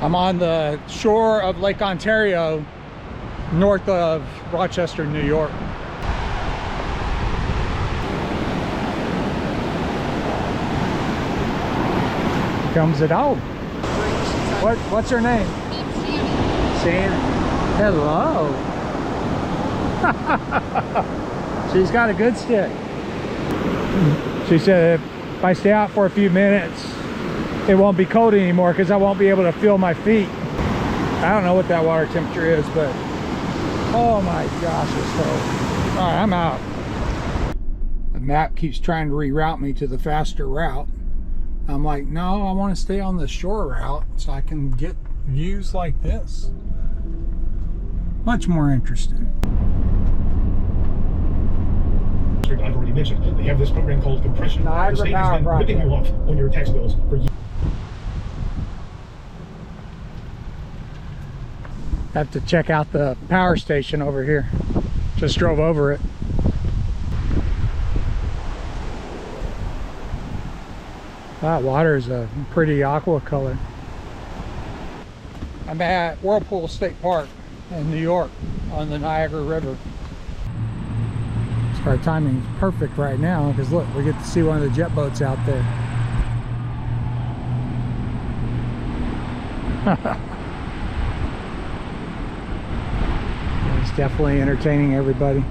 I'm on the shore of Lake Ontario, north of Rochester, New York. Here comes the dog. What's her name? Shannon. Hello. She's got a good stick. She said if I stay out for a few minutes, it won't be cold anymore because I won't be able to feel my feet. I don't know what that water temperature is, but oh my gosh, it's cold. All right, I'm out. The map keeps trying to reroute me to the faster route. I'm like, no, I want to stay on the shore route so I can get views like this. Much more interesting. I've already mentioned, they have this program called compression. The state has been ripping you off on your tax bills for years. Have to check out the power station over here. Just drove over it. That water is a pretty aqua color. I'm at Whirlpool State Park in New York on the Niagara River. So our timing is perfect right now because look, we get to see one of the jet boats out there. It's definitely entertaining everybody.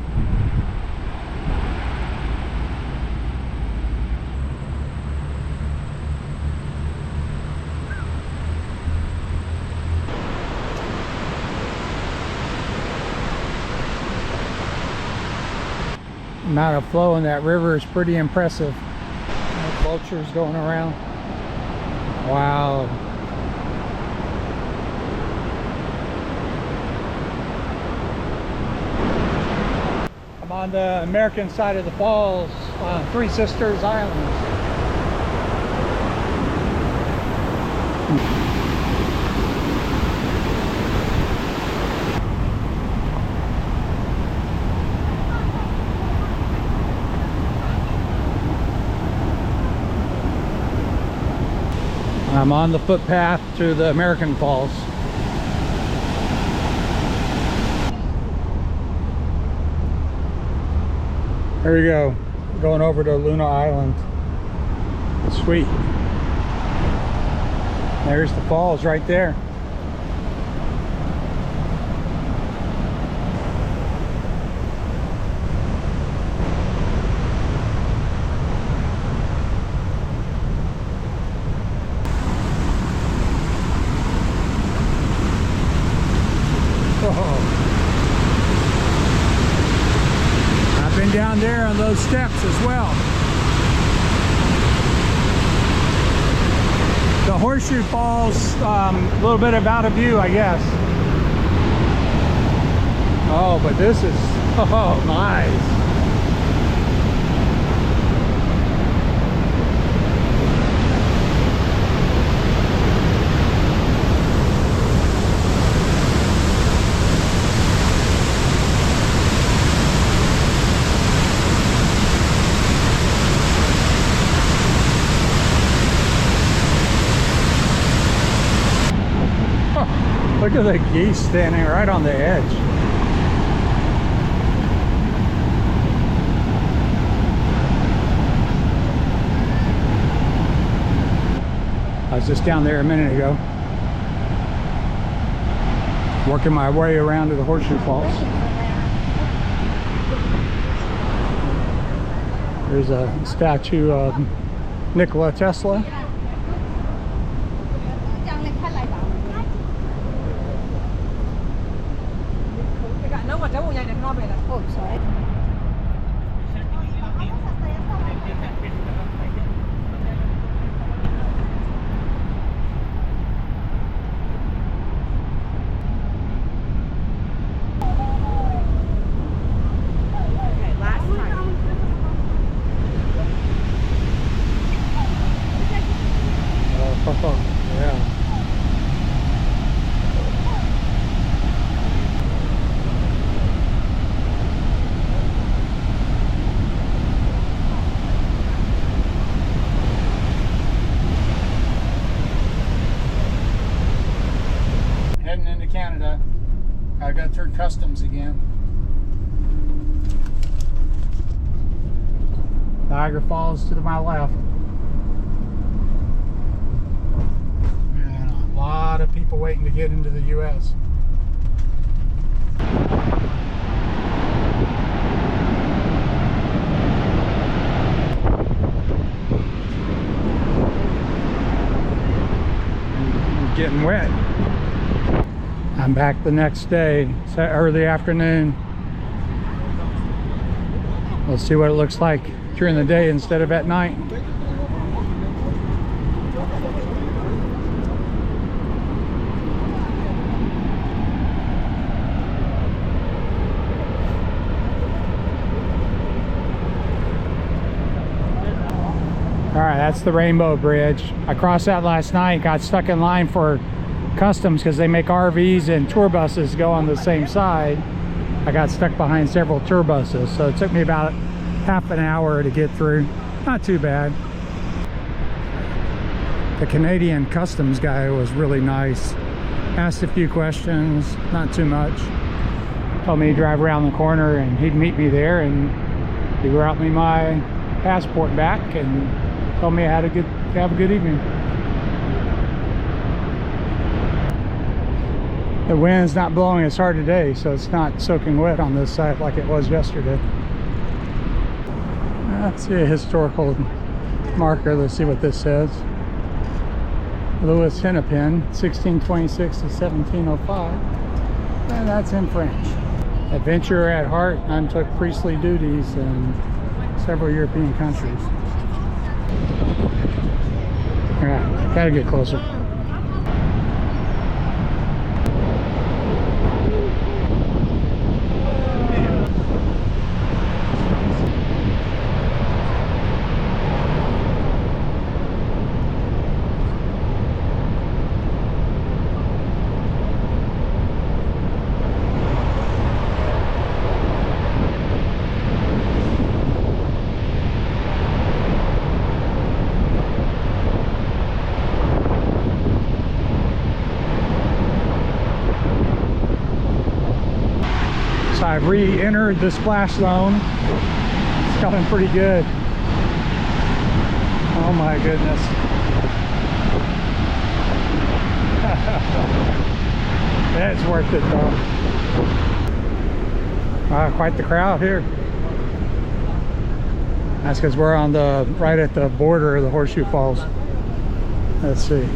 Amount of flow in that river is pretty impressive. Vultures going around. Wow. I'm on the American side of the falls on Three Sisters Island. I'm on the footpath to the American Falls. There we go, going over to Luna Island. Sweet. There's the falls right there. I've been down there on those steps as well. The Horseshoe Falls, a little bit of out of view, I guess. Oh, but this is, oh, nice. Look at the geese standing right on the edge. I was just down there a minute ago, working my way around to the Horseshoe Falls. There's a statue of Nikola Tesla. Yeah. I go through customs again. Niagara Falls to my left. And a lot of people waiting to get into the U.S. Getting wet. I'm back the next day. It's early afternoon. We'll see what it looks like during the day instead of at night. All right, that's the Rainbow Bridge. I crossed that last night, got stuck in line for customs because they make RVs and tour buses go on the same side. I got stuck behind several tour buses, so it took me about half an hour to get through. Not too bad. The Canadian customs guy was really nice. Asked a few questions, not too much. Told me to drive around the corner and he'd meet me there, and he brought me my passport back and told me I had to have a good evening. The wind's not blowing as hard today, so it's not soaking wet on this side like it was yesterday. Let's see a historical marker. Let's see what this says. Louis Hennepin, 1626 to 1705. And that's in French. Adventurer at heart, undertook priestly duties in several European countries. All right, gotta get closer. I've re-entered the splash zone. It's coming pretty good. Oh my goodness. It's worth it though. Wow, quite the crowd here. That's because we're on the right at the border of the Horseshoe Falls. Let's see.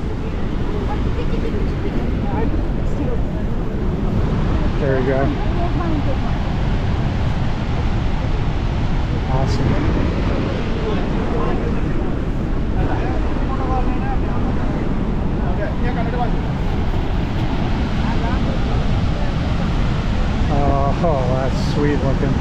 There we go. Awesome. Oh, that's sweet looking.